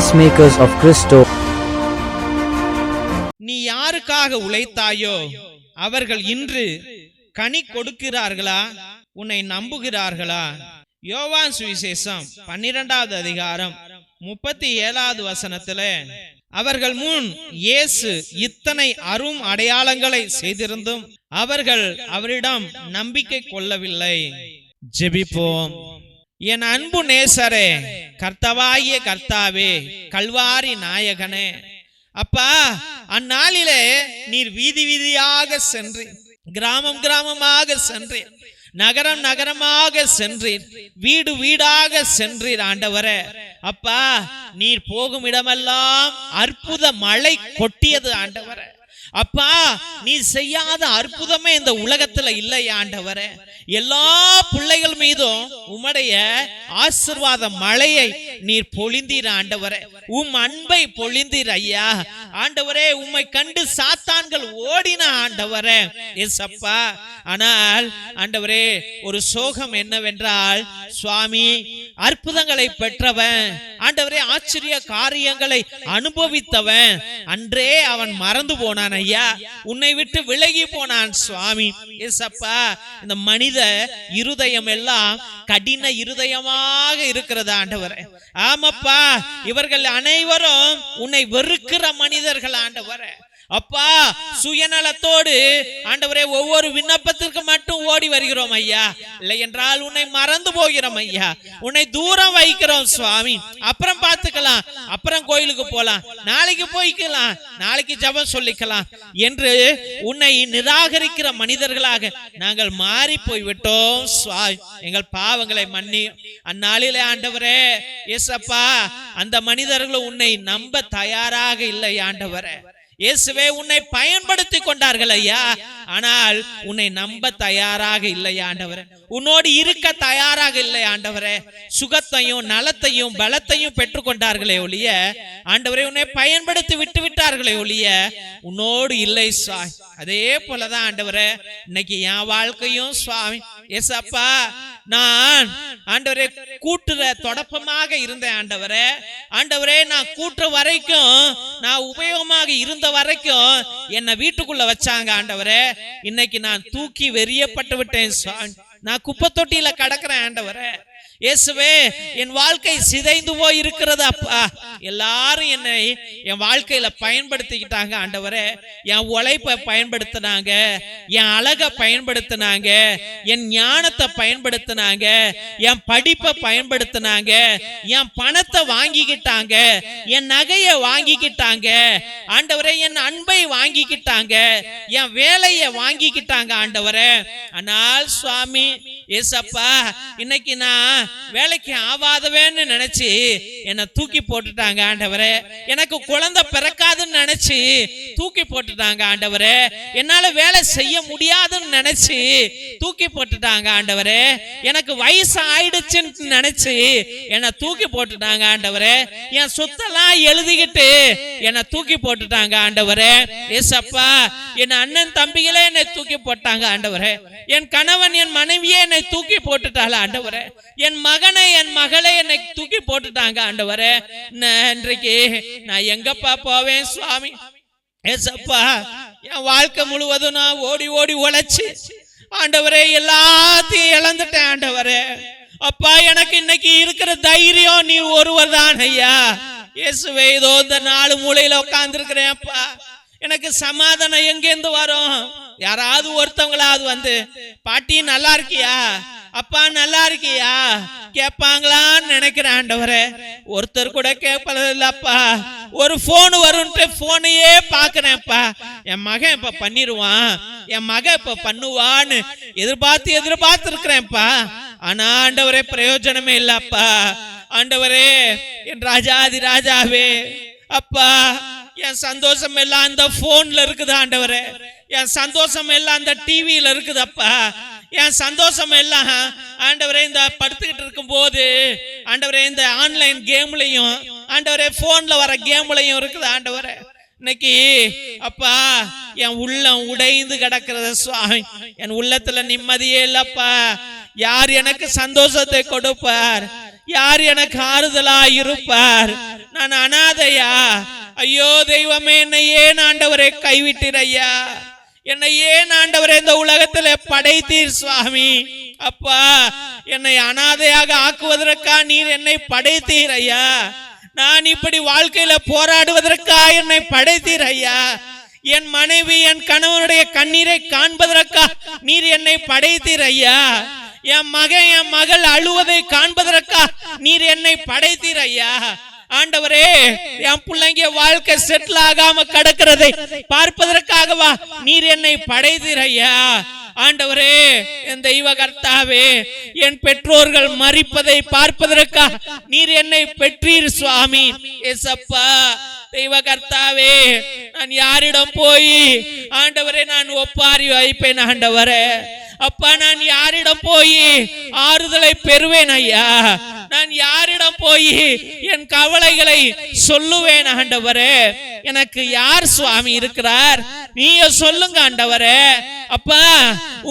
Peacemakers of Christo. நீ யாருக்காக உழைத்தாயோ அவர்கள் இன்று கனி கொடுக்கிறார்களா, உன்னை நம்புகிறார்களா? யோவான் சுவிசேஷம் 12வது அதிகாரம் 37வது வசனத்துல, அவர்கள் முன் இயேசு இத்தனை அரும் அடையாளங்களை செய்திருந்தும் அவர்கள் அவரிடம் நம்பிக்கை கொள்ளவில்லை. ஜெபிப்போம். என் அன்பு நேசரே, கர்த்தவாகிய கர்த்தாவே, கல்வாரி நாயகனே, அப்பா, அந்நாளிலே நீர் வீதி வீதியாக சென்றீர், கிராமம் கிராமமாக சென்றீர், நகரம் நகரமாக சென்றீர், வீடு வீடாக சென்றீர். ஆண்டவரே, அப்பா, நீர் போகும் இடமெல்லாம் அற்புத மழை கொட்டியது. ஆண்டவரே, அப்பா, நீ செய்யாத அற்புதமே இந்த உலகத்துல இல்லை. ஆண்டவரே, எல்லா பிள்ளைகள் மீதும் உம்முடைய ஆசீர்வாத மழையை நீர் பொழிந்தீர். ஆண்டவரே, உம் அன்பை பொழிந்தீர் ஐயா. ஆண்டவரே, உம்மை கண்டு சாத்தான்கள் ஓடின. ஆண்டவரே, ஏசப்பா, ஆனால் ஆண்டவரே, ஒரு சோகம் என்னவென்றால், சுவாமி, அற்புதங்களை பெற்றவன், ஆண்டவரே, ஆச்சரிய காரியங்களை அனுபவித்தவன், அன்றே அவன் மறந்து போனான் ஐயா, உன்னை விட்டு விலகி போனான். சுவாமி, ஏசப்பா, இந்த மனித இருதயம் எல்லாம் கடின இருதயமாக இருக்கிறது. ஆண்டவரே, ஆமாப்பா, இவர்கள் அனைவரும் உன்னை வெறுக்கிற மனிதர்கள். ஆண்டவரே, அப்பா, சுயநலத்தோடு ஆண்டவரே ஒவ்வொரு விண்ணப்பத்திற்கு மட்டும் ஓடி வருகிறோம் ஐயா. இல்லை என்றால் உன்னை மறந்து போகிறோம் ஐயா, உன்னை தூரம் வைக்கிறோம். சுவாமி, அப்புறம் பார்த்துக்கலாம், அப்புறம் கோயிலுக்கு போலாம், நாளைக்கு போய்க்கலாம், நாளைக்கு ஜெபம் சொல்லிக்கலாம் என்று உன்னை நிராகரிக்கிற மனிதர்களாக நாங்கள் மாறி போய்விட்டோம். சுவாமி, எங்கள் பாவங்களை மன்னி. அந்நாளிலே ஆண்டவரே, ஏசப்பா, அந்த மனிதர்கள் உன்னை நம்ப தயாராக இல்லை. ஆண்டவரே, இயேசுவே, உன்னை பயன்படுத்தி கொண்டார்கள் ஐயா, ஆனால் உன்னை நம்ப தயாராக இல்லை. ஆண்டவரே, உன்னோடு இருக்க தயாராக இல்லை. ஆண்டவரே, சுகத்தையும் நலத்தையும் பலத்தையும் பெற்றுக் கொண்டார்களே ஒழிய, ஆண்டவரே, உன்னை பயன்படுத்தி விட்டு விட்டார்களே ஒழிய உன்னோடு இல்லை. சுவாமி, அதே போலதான் ஆண்டவரே இன்னைக்கு என் வாழ்க்கையும். சுவாமி, ஏசப்பா, நான் ஆண்டவரே கூட்டுற தொடப்பமாக இருந்தேன். ஆண்டவரே, ஆண்டவரே, நான் கூட்டுற வரைக்கும், நான் உபயோகமாக இருந்த வரைக்கும் என்ன வீட்டுக்குள்ள வச்சாங்க. ஆண்டவரே, இன்னைக்கு நான் தூக்கி வெறியப்பட்டு விட்டேன். நான் குப்பை தொட்டியில கடக்கிறேன். ஆண்டவரே, இயேசுவே, என் வாழ்க்கை சிதைந்து போய் இருக்கிறது. அப்பா, எல்லாரும் என்னை என் வாழ்க்கையில பயன்படுத்திக்கிட்டாங்க. ஆண்டவரே, என் உழைப்பை பயன்படுத்தினாங்க, என் அழகை பயன்படுத்தினாங்க, என் ஞானத்தை பயன்படுத்தினாங்க, என் படிப்பை பயன்படுத்தினாங்க, என் பணத்தை வாங்கிக்கிட்டாங்க, என் நகையை வாங்கிக்கிட்டாங்க. ஆண்டவரே, என் அன்பை வாங்கிக்கிட்டாங்க, என் வேலையை வாங்கிக்கிட்டாங்க. ஆண்டவரே, ஆனால் சுவாமி, ஏசப்பா, இன்னைக்கு நான் வேலைக்கு ஆவாதவேன்னு நினைச்சு என்ன தூக்கி போட்டுட்டாங்க. ஆண்டவரே, எனக்கு குழந்தை பிறக்காதுன்னு நினைச்சு தூக்கி போட்டுட்டாங்க. ஆண்டவரே, என்னால வேலை செய்ய முடியாதுன்னு நினைச்சு தூக்கி போட்டுட்டாங்க. ஆண்டவரே, எனக்கு வயசு ஆயிடுச்சுன்னு நினைச்சு என்ன தூக்கி போட்டுட்டாங்க. ஆண்டவரே, என் சொத்தெல்லாம் எழுதிக்கிட்டு என்ன தூக்கி போட்டுட்டாங்க. ஆண்டவரே, ஏசப்பா, என் அண்ணன் தம்பிகளே என்னை தூக்கி போட்டாங்க. ஆண்டவரே, என் கணவன் என் மனைவியே என்னை தூக்கி போட்டுட்டாங்க. ஆண்டவரே, என் மகனை என் மகளை என்னை தூக்கி போட்டுட்டாங்க. ஆண்டவரே, இன்றைக்கு நான் எங்கப்பா போவேன்? சுவாமி, ஏசப்பா, என் வாழ்க்கை முழுவதும் நான் ஓடி ஓடி உழைச்சு ஆண்டவரே எல்லாத்தையும் இழந்துட்டேன். ஆண்டவரே, அப்பா, எனக்கு இன்னைக்கு இருக்கிற தைரியம் நீ ஒருவர் தான் ஐயா. இயேசுவே, இதோ இந்த 4 மூலையில உட்கார்ந்து இருக்கிறேன். அப்பா, எனக்கு சமாதானம் எங்கேருந்து வரும்? யாராவது ஒருத்தவங்களாவது வந்து, பாட்டி நல்லா இருக்கியா, அப்பா நல்லா இருக்கியா கேட்பாங்களான்னு நினைக்கிறேன். ஆண்டவரே, ஒருத்தர் கூட கேட்பதில்லப்பா. ஒரு போன் வரும்ட்டு போனையே பாக்குறேன்ப்பா. என் மகன் இப்ப பண்ணிடுவான், என் மகன் இப்ப பண்ணுவான்னு எதிர்பார்த்து இருக்கிறேன்ப்பா. ஆனா ஆண்டவரே, பிரயோஜனமே இல்லப்பா. ஆண்டவரே, என் ராஜாதி ராஜாவே, அப்பா, என் சந்தோஷம் எல்லாம் அந்த போன்ல இருக்குது. ஆண்டவரே, என் சந்தோஷம் எல்லாம் அந்த டிவியில இருக்குது. அப்பா, என் சந்தோஷம் எல்லாம் ஆண்டவரே இந்த படுத்துக்கிட்டு இருக்கும் போது, ஆண்டவரே, இந்த ஆன்லைன் கேம்லையும், ஆண்டவரே, போன்ல வர கேம்லையும் இருக்குது. ஆண்டவரே, இன்னைக்கு அப்பா என் உள்ளம் உடைந்து கிடக்கிறது சுவாமி. என் உள்ளத்துல நிம்மதியே இல்லப்பா. யார் எனக்கு சந்தோஷத்தை கொடுப்பார்? யார் எனக்கு ஆறுதலா இருப்பார்? நான் அனாதையா? ஐயோ தெய்வமே, என்னை ஏன் ஆண்டவரை கைவிட்டீர் ஐயா? என்னை ஏன் ஆண்டவரே இந்த உலகத்தில் படைத்தீர் சுவாமி? அப்பா, என்னை அனாதையாக ஆக்குவதற்கா நீர் என்னை படைத்தீர் ஐயா? நான் இப்படி வாழ்க்கையில போராடுவதற்கா என்னை படைத்தீர் ஐயா? என் மனைவி என் கணவனுடைய கண்ணீரை காண்பதற்கா நீர் என்னை படைத்தீர் ஐயா? என் மகன் என் மகள் அழுவதை காண்பதற்கா நீர் என்னை படைத்தீர் ஐயா? ஆண்டவரே, என் பிள்ளைங்க வாழ்க்கை செட்டில் ஆகாம கிடக்கிறதை பார்ப்பதற்காகவா நீர் என்னை படைத்தீர் ஐயா? ஆண்டவரே, என் தெய்வ கர்த்தாவே, என் பெற்றோர்கள் மரிப்பதை பார்ப்பதற்கா நீர் என்னை பெற்றீர் சுவாமி. ஏசப்பா, தெய்வ கர்த்தாவே, நான் யாரிடம் போய் ஆண்டவரே நான் ஒப்பாரி வைப்பேன் ஆண்டவரே? அப்பா, நான் யாரிடம் போய் ஆறுதலை பெறுவேன் ஐயா? நான் யாரிடம் போய் என் கவலைகளை சொல்லுவேன் ஆண்டவரே? எனக்கு யார் சுவாமி இருக்கிறார்? நீங்க சொல்லுங்க ஆண்டவரே. அப்பா,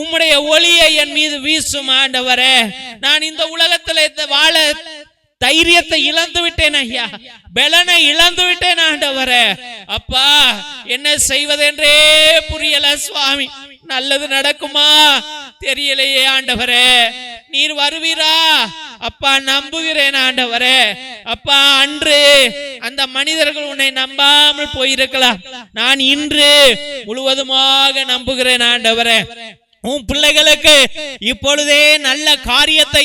உம்முடைய ஒளியை என் மீது வீசும் ஆண்டவரே. நான் இந்த உலகத்துல வாழ தைரியத்தை இழந்து விட்டேன் ஐயா, பலனை இழந்து விட்டேன் ஆண்டவரே. அப்பா, என்ன செய்வதென்றே புரியல சுவாமி. நல்லது நடக்குமா தெரியலையே ஆண்டவரே. நீர் வருவீரா? அப்பா, நம்புகிறேன் ஆண்டவரே. அப்பா, அன்று அந்த மனிதர்கள் உன்னை நம்பாமல் போயிருக்கலாம், நான் இன்று முழுவதுமாக நம்புகிறேன் ஆண்டவரே. உன் பிள்ளைகளுக்கு இப்பொழுதே நல்ல காரியத்தை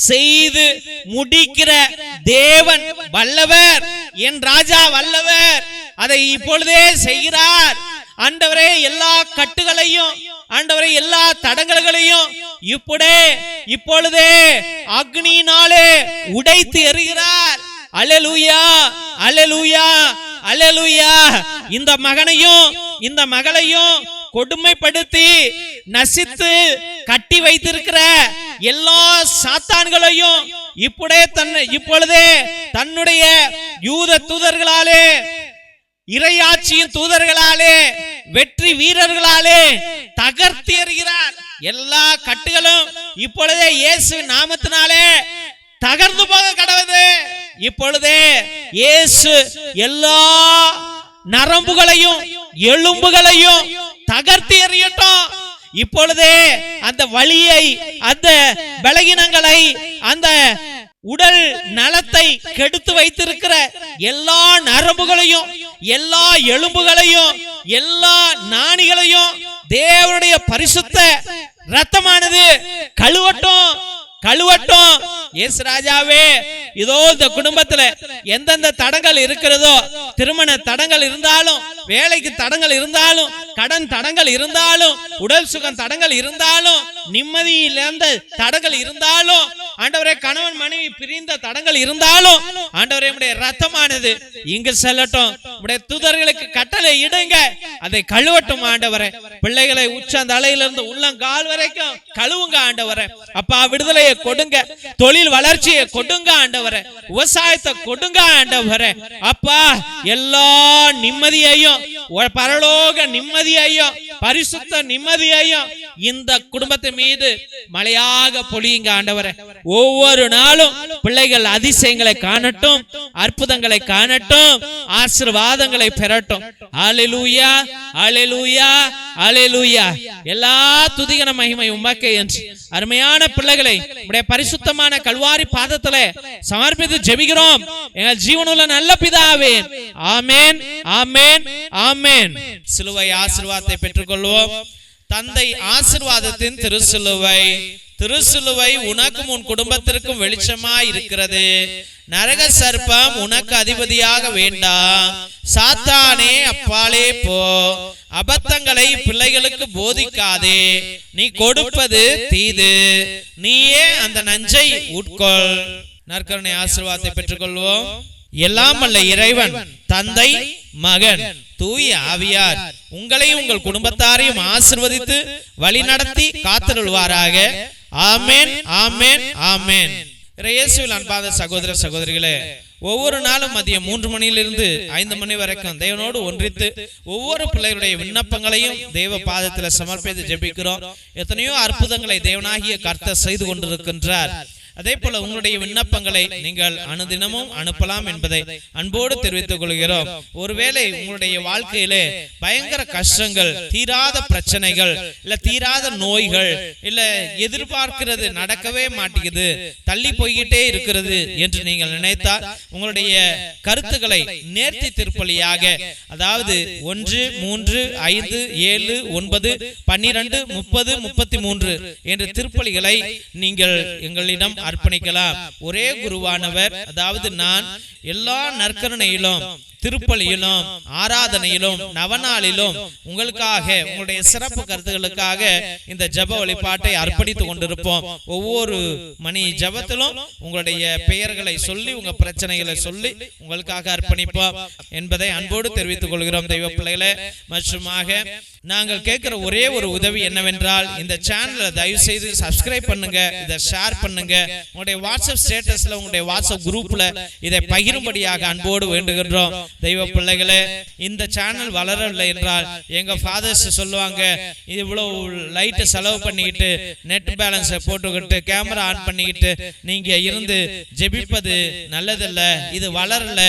செய்து முடிக்கிற தேவன் வல்லவர், என் ராஜா வல்லவர். அதை இப்பொழுதே செய்கிறார் ஆண்டவரே. எல்லா கட்டுகளையும் ஆண்டவரே, எல்லா தடங்கல்களையும் இப்பொழுதே அக்னியினாலே உடைத்து எறிகிறார். அல்லேலூயா, அல்லேலூயா, அல்லேலூயா. இந்த மகனையும் இந்த மகளையும் கொடுமைப்படுத்தி நசித்து கட்டி வைத்திருக்கிற எல்லா சாத்தான்களையும் இப்பொழுதே தன்னுடைய யூத தூதர்களாலே, இறையாட்சியின் தூதர்களாலே, வெற்றி வீரர்களாலே தகர்த்து எறிகிறார். எல்லா கட்டுகளும் இப்பொழுதே இயேசு நாமத்தினாலே தகர்ந்து போக கடவுது. இப்பொழுதே இயேசு எல்லா நரம்புகளையும் எலும்புகளையும் தகர்த்து எறியட்டும். இப்பொழுதே அந்த வலியை, அந்த பலகீனங்களை, அந்த உடல் நலத்தை கெடுத்து வைத்திருக்கிற எல்லா நரம்புகளையும், எல்லா எலும்புகளையும், எல்லா நாணிகளையும் தேவனுடைய பரிசுத்த இரத்தமானது கழுவட்டும், கழுவட்டும். இயேசு ராஜாவே, இதோ இந்த குடும்பத்துல எந்தெந்த தடங்கள் இருக்கிறதோ, திருமண தடங்கள் இருந்தாலும், வேலைக்கு தடங்கள் இருந்தாலும், கடன் தடங்கள் இருந்தாலும், உடல் சுகம் தடங்கள் இருந்தாலும், நிம்மதியிலிருந்த தடங்கள் இருந்தாலும், ஆண்டவரே கணவன் மனைவி பிரிந்த தடங்கள் இருந்தாலும், ஆண்டவரே உம்முடைய இரத்தமானது இங்கு செல்லட்டும். உம்முடைய தூதர்களுக்கு கட்டளை இடுங்க, அதை கழுவட்டும் ஆண்டவரே. பிள்ளைகளை உச்சந்தலையிலிருந்து உள்ளங்கால் வரைக்கும் கழுவுங்க ஆண்டவரே. அப்பா, விடுதலையை கொடுங்க, தொழில் வளர்ச்சியை கொடுங்க ஆண்டவரே, விவசாயத்தை கொடுங்க ஆண்டவரே. அப்பா, எல்லா நிம்மதியையும், பரலோக நிம்மதியையும், பரிசுத்த நிம்மதியையும் இந்த குடும்பத்தின் மீது மழையாக பொழியுங்க ஆண்டவரே. ஒவ்வொரு நாளும் பிள்ளைகள் அதிசயங்களை காணட்டும், அற்புதங்களை காணட்டும், ஆசீர்வாதங்களை பெறட்டும். அல்லேலூயா, அல்லேலூயா, அல்லேலூயா. எல்லா துதிகன மகிமை உமக்கே என்று அருமையான பிள்ளைகளை உம்முடைய பரிசுத்தமான கல்வாரி பாதத்திலே சமர்ப்பித்து ஜெபிக்கிறோம் எங்கள் ஜீவனுள்ள நல்ல பிதாவே. ஆமென், ஆமென், ஆமென். சிலுவை ஆசீர்வாதத்தை பெற்றுக்கொள்வோம். தந்தை ஆசீர்வாதத்தின் திருசிலுவை, திருசிலுவை உனக்கும் உன் குடும்பத்திற்கும் வெளிச்சமாய் இருக்கிறது. நரக சர்ப்பம் உனக்கு அதிபதியாக வேண்டாம். சாத்தானே அப்பாலே போ. அபத்தங்களை பிள்ளைகளுக்கு போதிக்காதே. நீ கொடுப்பது தீது, நீயே அந்த நஞ்சை உட்கொள். நற்கருணை ஆசீர்வாதத்தை பெற்றுக்கொள்வோம். எல்லாம் வல்ல இறைவன் தந்தை, மகன், தூய ஆவியார் உங்களையும் உங்கள் குடும்பத்தாரையும் ஆசீர்வதித்து வழி நடத்தி காத்திருள்வாராக. ஆமென், ஆமென், ஆமென். இயேசுவில் அன்பான சகோதர சகோதரிகளே, ஒவ்வொரு நாளும் மதியம் 3 மணியிலிருந்து 5 மணி வரைக்கும் தேவனோடு ஒன்றித்து ஒவ்வொரு பிள்ளைகளுடைய விண்ணப்பங்களையும் தேவ பாதத்தில் சமர்ப்பித்து ஜெபிக்கிறோம். எத்தனையோ அற்புதங்களை தேவனாகிய கர்த்தர் செய்து கொண்டிருக்கின்றார். அதே போல உங்களுடைய விண்ணப்பங்களை நீங்கள் அனுதினமும் அனுப்பலாம் என்பதை அன்போடு தெரிவித்துக் கொள்கிறோம். ஒருவேளை உங்களுடைய வாழ்க்கையிலே பயங்கர கஷ்டங்கள், தீராத பிரச்சனைகள், இல்ல தீராத நோய்கள், இல்ல எதிர்பார்க்கிறது நடக்கவே மாட்டேங்குது, தள்ளி போய்கிட்டே இருக்கிறது என்று நீங்கள் நினைத்தால் உங்களுடைய கருத்துக்களை நேர்த்தி திருப்பலியாக, அதாவது 1, 3, 5, 7, 9, 12, 30, 33 என்ற திருப்பலிகளை நீங்கள் எங்களிடம் அர்ப்பணிக்கலாம். ஒரே குருவானவர், அதாவது நான் எல்லா நற்கருணையிலும், திருப்பலியிலும், ஆராதனையிலும், நவநாளிலும் உங்களுக்காக, உங்களுடைய சிறப்பு கருத்துக்களுக்காக இந்த ஜெப வழிபாட்டை அர்ப்பணித்துக் கொண்டிருப்போம். ஒவ்வொரு மணி ஜெபத்திலும் உங்களுடைய பெயர்களை சொல்லி, உங்க பிரச்சனைகளை சொல்லி உங்களுக்காக அர்ப்பணிப்போம் என்பதை அன்போடு தெரிவித்துக் கொள்கிறோம் தெய்வ பிள்ளைகளே. மற்றுமாக நாங்கள் கேட்கிற ஒரே ஒரு உதவி என்னவென்றால், இந்த சேனலை தயவு செய்து சப்ஸ்கிரைப் பண்ணுங்க, இதை ஷேர் பண்ணுங்க, உங்களுடைய வாட்ஸ்அப் ஸ்டேட்டஸ்ல, உங்களுடைய வாட்ஸ்அப் குரூப்ல இதை பகிரும்படியாக அன்போடு வேண்டுகின்றோம் தெய்வ பிள்ளைகளே. இந்த சேனல் வளரவில்லை என்றால் எங்க ஃபாதர்ஸ் சொல்லுவாங்க, இவ்வளவு லைட் செலவு பண்ணிக்கிட்டு, நெட் பேலன்ஸ் போட்டுக்கிட்டு, கேமரா ஆன் பண்ணிக்கிட்டு நீங்க இருந்து ஜெபிப்பது நல்லதல்ல, இது வளரல,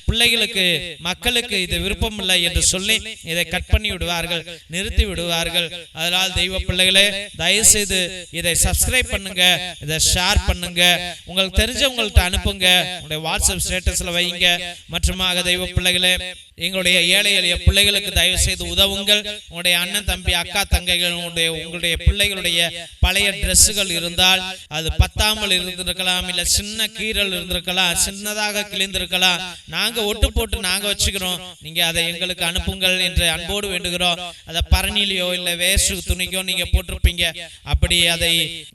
பிள்ளைகளுக்கு, மக்களுக்கு இது விருப்பம் இல்லை என்று சொல்லி இதை கட் பண்ணி விடுவார்கள், நிறுத்தி விடுவார்கள். அதனால் தெய்வ பிள்ளைகளே, தயவு செய்து இதை சப்ஸ்கிரைப் பண்ணுங்க, இதை ஷேர் பண்ணுங்க, உங்களுக்கு தெரிஞ்சவங்கள்ட்ட அனுப்புங்க, உங்களுடைய வாட்ஸ்அப் ஸ்டேட்டஸ்ல வைங்க. மற்றுமாக தெய்வ பிள்ளைகளே, எங்களுடைய ஏழை எளிய பிள்ளைகளுக்கு தயவு செய்து உதவுங்கள். உங்களுடைய அண்ணன் தம்பி அக்கா தங்கைகள், உங்களுடைய பிள்ளைகளுடைய பழைய டிரெஸ்ஸுகள் இருந்தால் அது பத்தாமல் இருந்திருக்கலாம், இல்ல சின்ன கீறல் இருந்திருக்கலாம், சின்னதாக கிழிந்திருக்கலாம், நாங்க ஒட்டு போட்டு நாங்க வச்சுக்கிறோம், நீங்க அதை எங்களுக்கு அனுப்புங்கள் என்று அன்போடு வேண்டுகிறோம். அதை பரணிலையோ இல்ல வேஸ்ட் துணிக்கோ நீங்க போட்டிருப்பீங்க, அப்படி அதை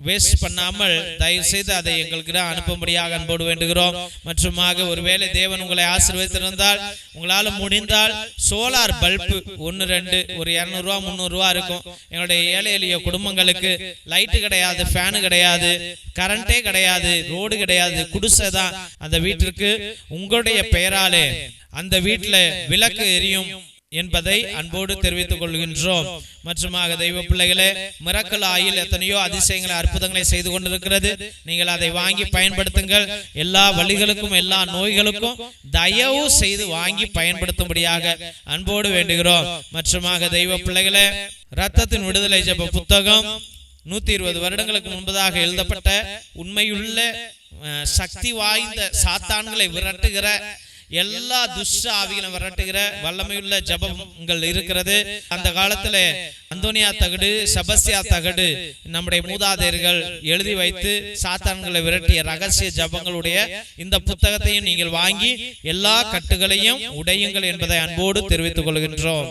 வேஸ்ட் பண்ணாமல் தயவு செய்து அதை எங்களுக்கு அனுப்பும்படியாக அன்போடு வேண்டுகிறோம். மற்றுமாக ஒருவேளை தேவன் உங்களை ஆசீர்வதித்திருந்தால், உங்களால முடிந்தால் சோலார் பல்பு 1, 2 ஒரு 200 ரூபா 300 ரூபா இருக்கும். எங்களுடைய ஏழை எளிய குடும்பங்களுக்கு லைட்டு கிடையாது, ஃபேனு கிடையாது, கரண்டே கிடையாது, ரோடு கிடையாது, குடிசை தான் அந்த வீட்டிற்கு, உங்களுடைய பெயராலே அந்த வீட்டில் விளக்கு எரியும் என்பதை அன்போடு தெரிவித்துக் கொள்கின்றோம். மற்றுமாக தெய்வ பிள்ளைகளே, மிரக்கல் ஆயில் எத்தனையோ அதிசயங்களை, அற்புதங்களை செய்து கொண்டிருக்கிறது. நீங்கள் அதை வாங்கி பயன்படுத்துங்கள். எல்லா வழிகளுக்கும், எல்லா நோய்களுக்கும் தயவு செய்து வாங்கி பயன்படுத்தும்படியாக அன்போடு வேண்டுகிறோம். மற்றுமாக தெய்வ பிள்ளைகளே, இரத்தத்தின் விடுதலை ஜெப புத்தகம் 120 வருடங்களுக்கு முன்பதாக எழுதப்பட்ட உண்மையுள்ள சக்தி வாய்ந்த சாத்தான்களை விரட்டுகிற, எல்லா துஷ்ட ஆவிகளை விரட்டுகிற வல்லமையுள்ள ஜபங்கள் இருக்கிறது. அந்த காலத்துல அந்தோனியா தகடு, செபஸ்தியா தகடு நம்முடைய மூதாதையர்கள் எழுதி வைத்து சாத்தான்களை விரட்டிய ரகசிய ஜபங்களுடைய இந்த புத்தகத்தையும் நீங்கள் வாங்கி எல்லா கட்டுகளையும் உடையுங்கள் என்பதை அன்போடு தெரிவித்துக் கொள்கின்றோம்.